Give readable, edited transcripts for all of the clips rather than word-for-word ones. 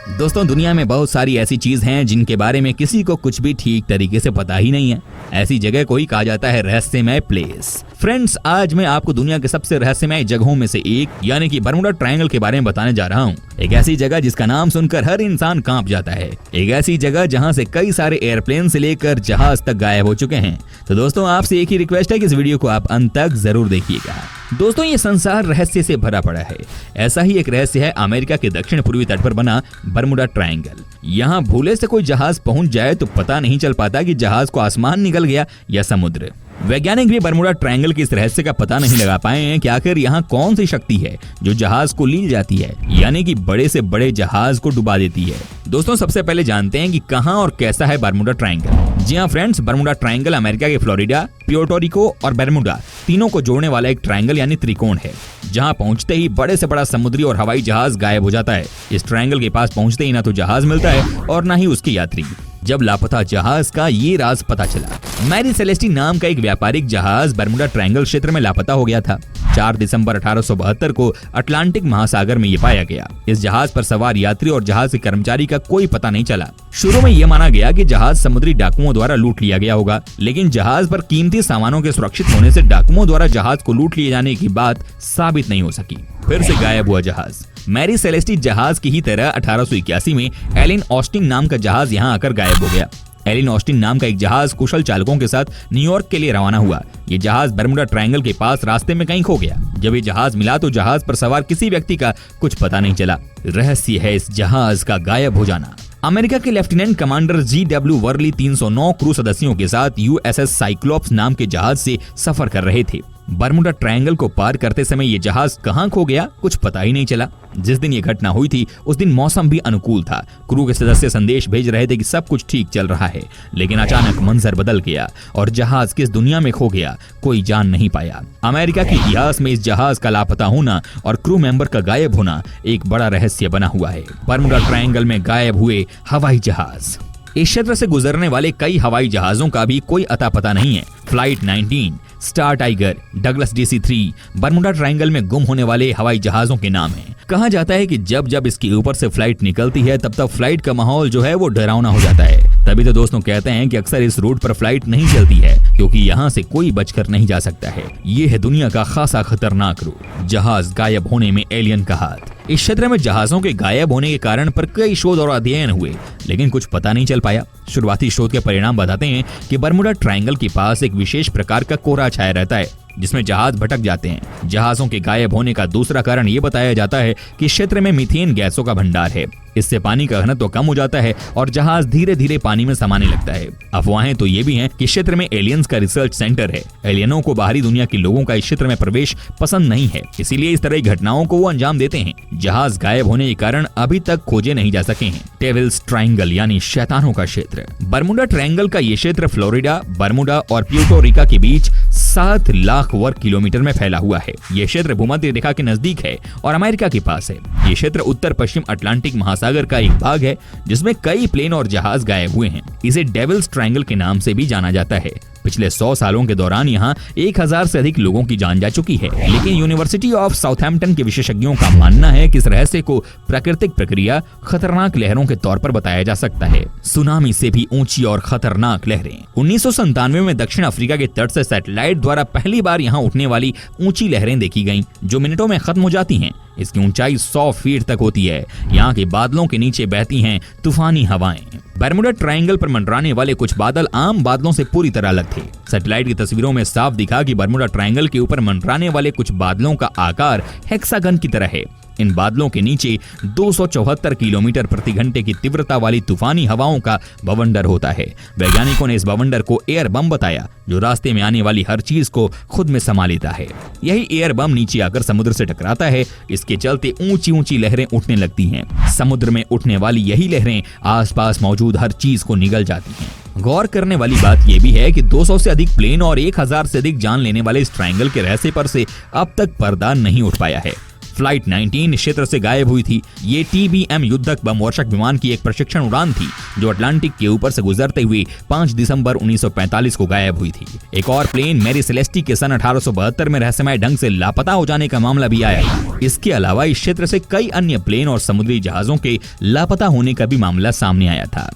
दोस्तों दुनिया में बहुत सारी ऐसी चीज हैं जिनके बारे में किसी को कुछ भी ठीक तरीके से पता ही नहीं है। ऐसी जगह को ही कहा जाता है रहस्यमय प्लेस। फ्रेंड्स, आज मैं आपको दुनिया के सबसे रहस्यमय जगहों में से एक यानी कि बरमुडा ट्रायंगल के बारे में बताने जा रहा हूँ। एक ऐसी जगह जिसका नाम सुनकर हर इंसान कांप जाता है। एक ऐसी जगह जहाँ से कई सारे एयरप्लेन से लेकर जहाज तक गायब हो चुके हैं। तो दोस्तों आपसे एक ही रिक्वेस्ट है कि इस वीडियो को आप अंत तक जरूर देखिएगा। दोस्तों ये संसार रहस्य से भरा पड़ा है। ऐसा ही एक रहस्य है अमेरिका के दक्षिण पूर्वी तट पर बना बरमुडा ट्रायंगल। यहाँ भूले से कोई जहाज पहुंच जाए तो पता नहीं चल पाता कि जहाज को आसमान निकल गया या समुद्र। वैज्ञानिक भी बरमुडा ट्रायंगल के इस रहस्य का पता नहीं लगा पाए हैं कि आखिर यहाँ कौन सी शक्ति है जो जहाज को ली जाती है, यानी कि बड़े से बड़े जहाज को डुबा देती है। दोस्तों सबसे पहले जानते हैं कि कहाँ और कैसा है बरमुडा ट्रायंगल। जी हाँ फ्रेंड्स, बरमुडा ट्रायंगल अमेरिका के फ्लोरिडा, प्यूर्टो रिको और बरमुडा तीनों को जोड़ने वाला एक ट्रायंगल यानी त्रिकोण है, जहाँ पहुंचते ही बड़े से बड़ा समुद्री और हवाई जहाज गायब हो जाता है। इस ट्रायंगल के पास पहुंचते ही ना तो जहाज मिलता है और ना ही उसके यात्री। जब लापता जहाज का ये राज पता चला, मैरी सेलेस्टी नाम का एक व्यापारिक जहाज बरमुडा ट्रायंगल क्षेत्र में लापता हो गया था। 4 दिसंबर 1872 को अटलांटिक महासागर में ये पाया गया। इस जहाज पर सवार यात्री और जहाज के कर्मचारी का कोई पता नहीं चला। शुरू में यह माना गया कि जहाज समुद्री डाकुओं द्वारा लूट लिया गया होगा, लेकिन जहाज पर कीमती सामानों के सुरक्षित होने से डाकुओं द्वारा जहाज को लूट लिए जाने की बात साबित नहीं हो सकी। फिर से गायब हुआ जहाज। मैरी सेलेस्टी जहाज की ही तरह 1881 में एलिन ऑस्टिन नाम का जहाज यहाँ आकर गायब हो गया। एलिन ऑस्टिन नाम का एक जहाज कुशल चालकों के साथ न्यूयॉर्क के लिए रवाना हुआ। ये जहाज बरमुडा ट्रायंगल के पास रास्ते में कहीं खो गया। जब ये जहाज मिला तो जहाज पर सवार किसी व्यक्ति का कुछ पता नहीं चला। रहस्य है इस जहाज का गायब हो जाना। अमेरिका के lieutenant commander G.W. Worli 309 crew सदस्यों के साथ USS साइक्लोप्स नाम के जहाज से सफर कर रहे थे। बरमुडा ट्रायंगल को पार करते समय ये जहाज कहां खो गया कुछ पता ही नहीं चला। जिस दिन ये घटना हुई थी उस दिन मौसम भी अनुकूल था। क्रू के सदस्य संदेश भेज रहे थे कि सब कुछ ठीक चल रहा है, लेकिन अचानक मंजर बदल गया और जहाज किस दुनिया में खो गया कोई जान नहीं पाया। अमेरिका के इतिहास में इस जहाज का लापता होना और क्रू मेंबर का गायब होना एक बड़ा रहस्य बना हुआ है। बरमुडा ट्रायंगल में गायब हुए हवाई जहाज। इस क्षेत्र से गुजरने वाले कई हवाई जहाजों का भी कोई अता पता नहीं है। Flight 19, star tiger, Douglas DC-3 Bermuda triangle में गुम होने वाले हवाई जहाजों के नाम हैं। कहा जाता है कि जब जब इसके ऊपर से फ्लाइट निकलती है तब तब फ्लाइट का माहौल जो है वो डरावना हो जाता है। तभी तो दोस्तों कहते हैं कि अक्सर इस रूट पर फ्लाइट नहीं चलती है, क्योंकि यहाँ से कोई बचकर नहीं जा सकता है। ये है दुनिया का खासा खतरनाक रूट, जहाज गायब होने में एलियन का हाथ। इस क्षेत्र में जहाजों के गायब होने के कारण पर कई शोध और अध्ययन हुए, लेकिन कुछ पता नहीं चल पाया। शुरुआती शोध के परिणाम बताते हैं कि बरमुडा ट्रायंगल के पास एक विशेष प्रकार का कोहरा छाया रहता है, जिसमें जहाज भटक जाते हैं। जहाजों के गायब होने का दूसरा कारण ये बताया जाता है कि क्षेत्र में मीथेन गैसों का भंडार है। इससे पानी का घनत्व कम हो जाता है और जहाज धीरे धीरे पानी में समाने लगता है। अफवाहें तो ये भी हैं कि क्षेत्र में एलियंस का रिसर्च सेंटर है। एलियनों को बाहरी दुनिया के लोगों का इस क्षेत्र में प्रवेश पसंद नहीं है, इसीलिए इस तरह की घटनाओं को वो अंजाम देते हैं। जहाज गायब होने के कारण अभी तक खोजे नहीं जा सके हैं। डेविल्स ट्रायंगल यानी शैतानों का क्षेत्र। बरमुडा ट्रायंगल का ये क्षेत्र फ्लोरिडा, बरमुडा और प्यूर्टो रिको के बीच 7 लाख वर्ग किलोमीटर में फैला हुआ है। ये क्षेत्र भूमध्य रेखा के नजदीक है और अमेरिका के पास है। ये क्षेत्र उत्तर पश्चिम अटलांटिक महासागर का एक भाग है, जिसमें कई प्लेन और जहाज गायब हुए हैं। इसे डेविल्स ट्रायंगल के नाम से भी जाना जाता है। पिछले 100 सालों के दौरान यहाँ 1000 से अधिक लोगों की जान जा चुकी है, लेकिन यूनिवर्सिटी ऑफ साउथहैम्पटन के विशेषज्ञों का मानना है कि इस रहस्य को प्राकृतिक प्रक्रिया, खतरनाक लहरों के तौर पर बताया जा सकता है। सुनामी से भी ऊंची और खतरनाक लहरें। 1997 में दक्षिण अफ्रीका के तट से सैटेलाइट द्वारा पहली बार यहाँ उठने वाली ऊंची लहरें देखी गईं, जो मिनटों में खत्म हो जाती हैं। इसकी ऊंचाई 100 फीट तक होती है। यहाँ के बादलों के नीचे बहती हैं तूफानी हवाएं। बरमुडा ट्रायंगल पर मंडराने वाले कुछ बादल आम बादलों से पूरी तरह अलग थे। सैटेलाइट की तस्वीरों में साफ दिखा कि बरमुडा ट्रायंगल के ऊपर मंडराने वाले कुछ बादलों का आकार हेक्सागन की तरह है। इन बादलों के नीचे 274 किलोमीटर प्रति घंटे की तीव्रता वाली तूफानी हवाओं का बवंडर होता है। वैज्ञानिकों ने इस बवंडर को एयर बम बताया, जो रास्ते में आने वाली हर चीज को खुद में समा लेता है। यही एयर बम नीचे आकर समुद्र से टकराता है। इसके चलते ऊंची ऊंची लहरें उठने लगती हैं। समुद्र में उठने वाली यही लहरें आसपास मौजूद हर चीज को निगल जाती हैं। गौर करने वाली बात यह भी है कि 200 से अधिक प्लेन और 1000 से अधिक जान लेने वाले इस ट्रायंगल के रहस्य पर से अब तक पर्दा नहीं उठ पाया है। फ्लाइट 19 इस क्षेत्र से गायब हुई थी। ये TBM युद्धक बम वर्षक विमान की एक प्रशिक्षण उड़ान थी जो अटलांटिक के ऊपर से गुजरते हुए 5 दिसंबर 1945 को गायब हुई थी। एक और प्लेन मैरी सेलेस्टी के सन 1872 में रहस्यमय ढंग से लापता हो जाने का मामला भी आया। इसके अलावा इस क्षेत्र से कई अन्य प्लेन और समुद्री जहाजों के लापता होने का भी मामला सामने आया था।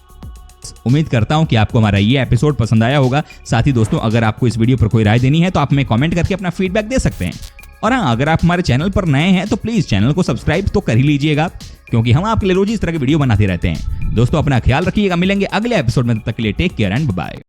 उम्मीद करता हूं कि आपको हमारा ये एपिसोड पसंद आया होगा। साथ ही दोस्तों, अगर आपको इस वीडियो पर कोई राय देनी है तो आप हमें कमेंट करके अपना फीडबैक दे सकते हैं। और हाँ, अगर आप हमारे चैनल पर नए हैं तो प्लीज चैनल को सब्सक्राइब तो कर ही लीजिएगा, क्योंकि हम आपके लिए रोज इस तरह के वीडियो बनाते रहते हैं। दोस्तों, अपना ख्याल रखिएगा। मिलेंगे अगले एपिसोड में, तब तक के लिए टेक केयर एंड बाय।